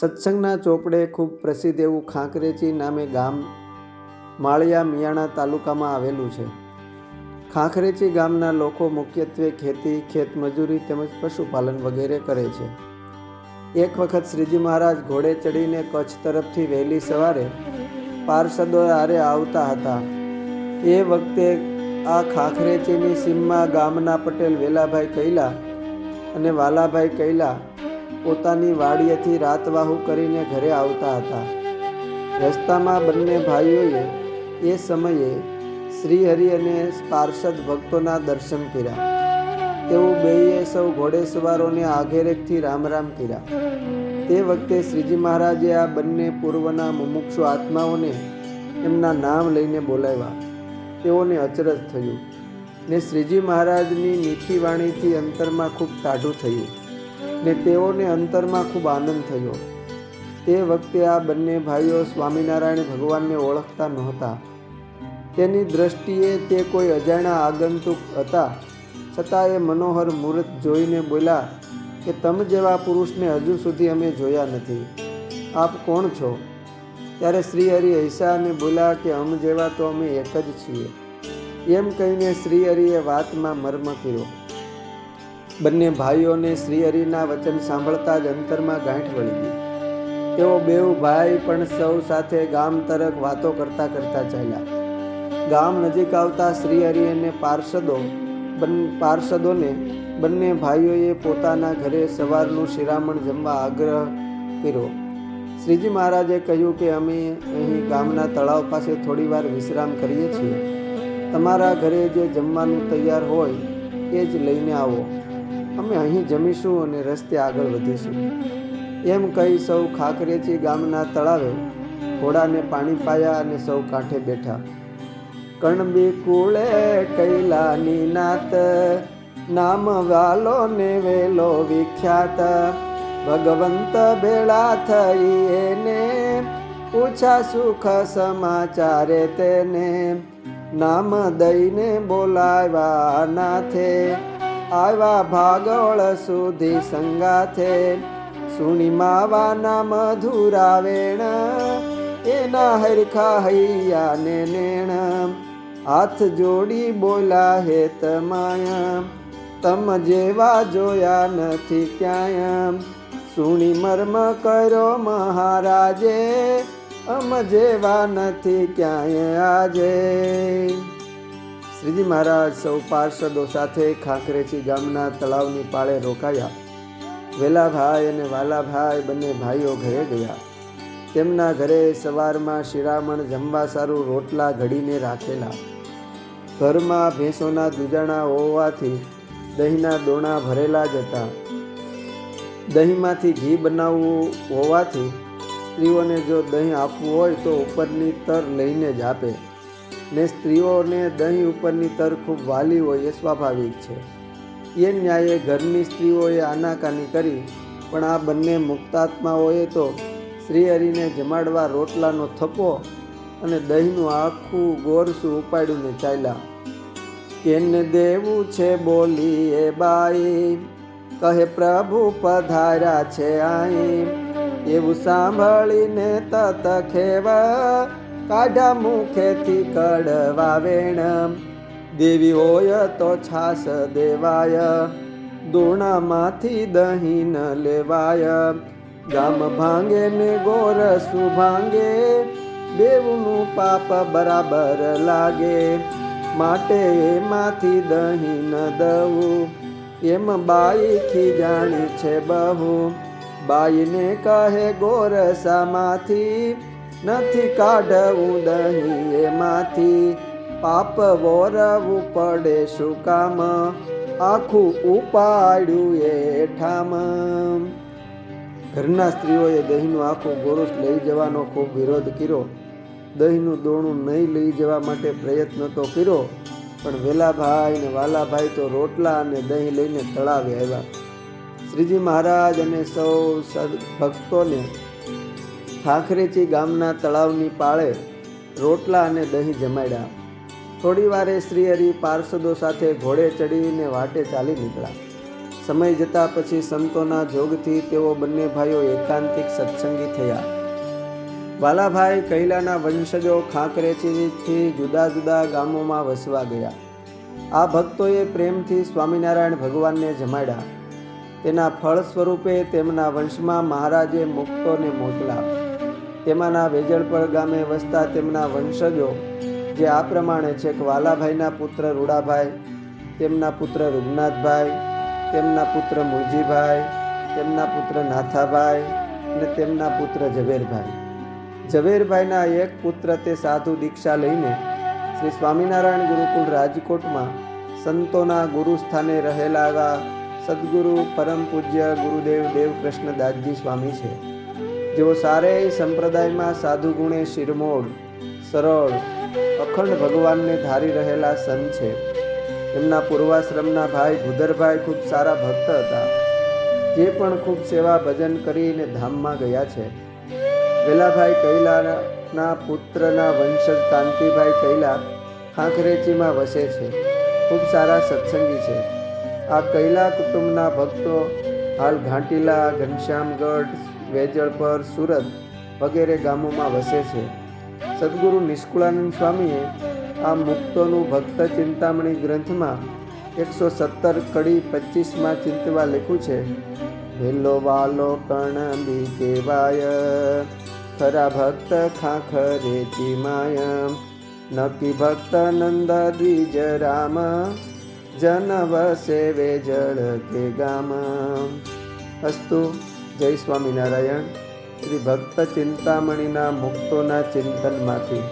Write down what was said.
સત્સંગના ચોપડે ખૂબ પ્રસિદ્ધ એવું ખાંખરેચી નામે ગામ માળિયા મિયાણા તાલુકામાં આવેલું છે. ખાંખરેચી ગામના લોકો મુખ્યત્વે ખેતી, ખેતમજૂરી તેમજ પશુપાલન વગેરે કરે છે. એક વખત શ્રીજી મહારાજ ઘોડે ચડીને કચ્છ તરફથી વહેલી સવારે પાર્ષદો હારે આવતા હતા. એ વખતે આ ખાંખરેચીની સીમમાં ગામના પટેલ વેલાભાઈ કૈલા અને વાલાભાઈ કૈલા પોતાની વાડીએથી રાતવાહુ કરીને ઘરે આવતા હતા. રસ્તામાં બંને ભાઈઓએ એ સમયે શ્રીહરિ અને પાર્ષદ ભક્તોના દર્શન કર્યા. તેઓ બેઈએ સૌ ઘોડેસવારોને આઘેરેકથી રામ રામ કર્યા. તે વખતે શ્રીજી મહારાજે આ બંને પૂર્વના મુમુક્ષુ આત્માઓને એમના નામ લઈને બોલાવ્યા. તેઓને અચરજ થયું ને શ્રીજી મહારાજની મીઠી વાણીથી અંતરમાં ખૂબ ટાઢું થયું ને તેઓને અંતરમાં ખૂબ આનંદ થયો. તે વખતે આ બંને ભાઈઓ સ્વામિનારાયણ ભગવાનને ઓળખતા નહોતા. તેની દ્રષ્ટિએ તે કોઈ અજાણ્યા આગંતુક હતા. છતાં એ મનોહર મૂર્ત જોઈને બોલ્યા કે તમ જેવા પુરુષને હજુ સુધી અમે જોયા નથી. આપ કોણ છો? ત્યારે શ્રીહરિ હૈસા અને બોલ્યા કે અમ જેવા તો અમે એક જ છીએ. એમ કહીને શ્રીહરિએ વાતમાં મર્મ કર્યો. બંને ભાઈઓને શ્રીહરિના વચન સાંભળતા જ અંતરમાં ગાંઠ વળી ગઈ. તેઓ બેઉ ભાઈ પણ સૌ સાથે ગામ તરફ વાતો કરતા કરતા ચાલ્યા. ગામ નજીક આવતા શ્રીહરિ અને પાર્ષદોને બંને ભાઈઓએ પોતાના ઘરે સવારનું શિરામણ જમવા આગ્રહ કર્યો. શ્રીજી મહારાજે કહ્યું કે અમે અહીં ગામના તળાવ પાસે થોડી વાર વિશ્રામ કરીએ છીએ. તમારા ઘરે જે જમવાનું તૈયાર હોય એ જ લઈને આવો. અમે અહીં જમીશું અને રસ્તે આગળ વધીશું. એમ કહી સૌ ખાંખરેચી ગામના તળાવે ઘોડાને પાણી પાયા અને સૌ કાંઠે બેઠા. કણબી કુળે કૈલાની નાત, નામ વાલો ને વેલો વિખ્યાત. ભગવંત ભેળા થઈ એને, પૂછા સુખ સમાચારે તેને. નામ દઈને બોલાવ્યા નાથે, આવ્યા ભાગોળ સુધી સંગાથે. સુણી માવાના મધુરા વેણ, એના હરખા હૈયા ને નેણ. હાથ જોડી બોલા હે તમાય, તમ જેવા જોયા નથી ક્યાંય. સુણી મર્મ કર્યો મહારાજે, અમ જેવા નથી ક્યાંય આજે. શ્રીજી મહારાજ સૌ પાર્ષદો સાથે ખાંખરેચી ગામના તળાવની પાળે રોકાયા. વેલાભાઈ અને વાલાભાઈ બંને ભાઈઓ ઘરે ગયા. તેમના ઘરે સવારમાં શિરામણ જમવા સારું રોટલા ઘડીને રાખેલા. ઘરમાં ભેંસોના દૂજાણા હોવાથી દહીંના દોણા ભરેલા જ હતા. દહીંમાંથી ઘી બનાવવું હોવાથી સ્ત્રીઓને જો દહીં આપવું હોય તો ઉપરની તર લઈને જ આપે ને સ્ત્રીઓને દહીં ઉપરની તર ખૂબ વાલી હોય એ સ્વાભાવિક છે. એ ન્યાયે ઘરની સ્ત્રીઓએ આનાકાની કરી, પણ આ બંને મુક્તાત્માઓએ તો શ્રીહરિને જમાડવા રોટલાનો થપ્પો અને દહીંનું આખું ગોરસું ઉપાડ્યું ને ચાલ્યા. કેને દેવું છે બોલી એ બાઈ, કહે પ્રભુ પધાર્યા છે આઈ. એવું સાંભળીને તત ખેવ, કાઢા મુખેથી કડવા વેણ. દેવી હોય તો છાસ દેવાય, દોણામાંથી દહીં ન લેવાય. ગામ ભાંગે ને ગોરસું ભાંગે, બેવનું પાપ બરાબર લાગે. માટે એમાંથી દહીં ન દવું, એમ બાઈ ખીજાણી છે બહુ. બાઈને કહે ગોરસામાંથી, નથી કાઢવું દહીં એમાંથી. પાપ વોરવું પડે શું કામ, આખું ઉપાડ્યું એઠામ. ઘરના સ્ત્રીઓએ દહીંનું આખું ગોરસ લઈ જવાનો ખૂબ વિરોધ કર્યો. દહીંનું દોણું નહીં લઈ જવા માટે પ્રયત્ન તો કર્યો, પણ વેલાભાઈ અને વાલાભાઈ તો રોટલા અને દહીં લઈને તળાવે આવ્યા. શ્રીજી મહારાજ અને સૌ ભક્તોને ખાંખરેચી ગામના તળાવની પાળે રોટલા અને દહીં જમાડ્યા. થોડી વારે શ્રીહરિ પાર્ષદો સાથે ઘોડે ચડીને વાટે ચાલી નીકળ્યા. સમય જતા પછી સંતોના જોગથી તેઓ બંને ભાઈઓ એકાંતિક સત્સંગી થયા. વાલાભાઈ કૈલાના વંશજો ખાંકરેચીથી જુદા જુદા ગામોમાં વસવા ગયા. આ ભક્તોએ પ્રેમથી સ્વામિનારાયણ ભગવાનને જમાડ્યા. તેના ફળ સ્વરૂપે તેમના વંશમાં મહારાજે મુક્તોને મોકલા. તેમાંના વેજળપર ગામે વસતા તેમના વંશજો જે આ પ્રમાણે છે કે વાલાભાઈના પુત્ર રૂડાભાઈ, તેમના પુત્ર રૂગનાથભાઈ, તેમના પુત્ર મુળજીભાઈ, તેમના પુત્ર નાથાભાઈ અને તેમના પુત્ર ઝવેરભાઈ. ઝવેરભાઈના એક પુત્ર તે સાધુ દીક્ષા લઈને શ્રી સ્વામિનારાયણ ગુરુકુળ રાજકોટમાં સંતોના ગુરુસ્થાને રહેલા સદગુરુ પરમ પૂજ્ય ગુરુદેવ દેવકૃષ્ણદાસજી સ્વામી છે, જેઓ સારેય સંપ્રદાયમાં સાધુ ગુણે શિરમોડ, સરળ, અખંડ ભગવાનને ધારી રહેલા સંત છે. એમના પૂર્વાશ્રમના ભાઈ ભૂદરભાઈ ખૂબ સારા ભક્ત હતા, જે પણ ખૂબ સેવા ભજન કરીને ધામમાં ગયા છે. વેલાભાઈ કૈલાના પુત્રના વંશજ કાંતિભાઈ કૈલા ખાંખરેચીમાં વસે છે, ખૂબ સારા સત્સંગી છે. આ કૈલા કુટુંબના ભક્તો હાલ ઘાંટીલા, ઘનશ્યામગઢ, વેજળપર, સુરત વગેરે ગામોમાં વસે છે. સદગુરુ નિષ્કુળાનંદ સ્વામીએ આ મુક્તોનું ભક્ત ચિંતામણી ગ્રંથમાં 117 કડી 25માં ચિંતવા લખ્યું છે. વેલો વાલો કર્ણ બી કેવાય, ખરા ભક્ત ખાંખરેચી માય, નકી ભક્ત નંદ દ્વિજ રામ, જન વસે વેજળ કે ગામ. અસ્તુ. જય સ્વામિનારાયણ. શ્રી ભક્ત ચિંતામણીના મુક્તોના ચિંતનમાંથી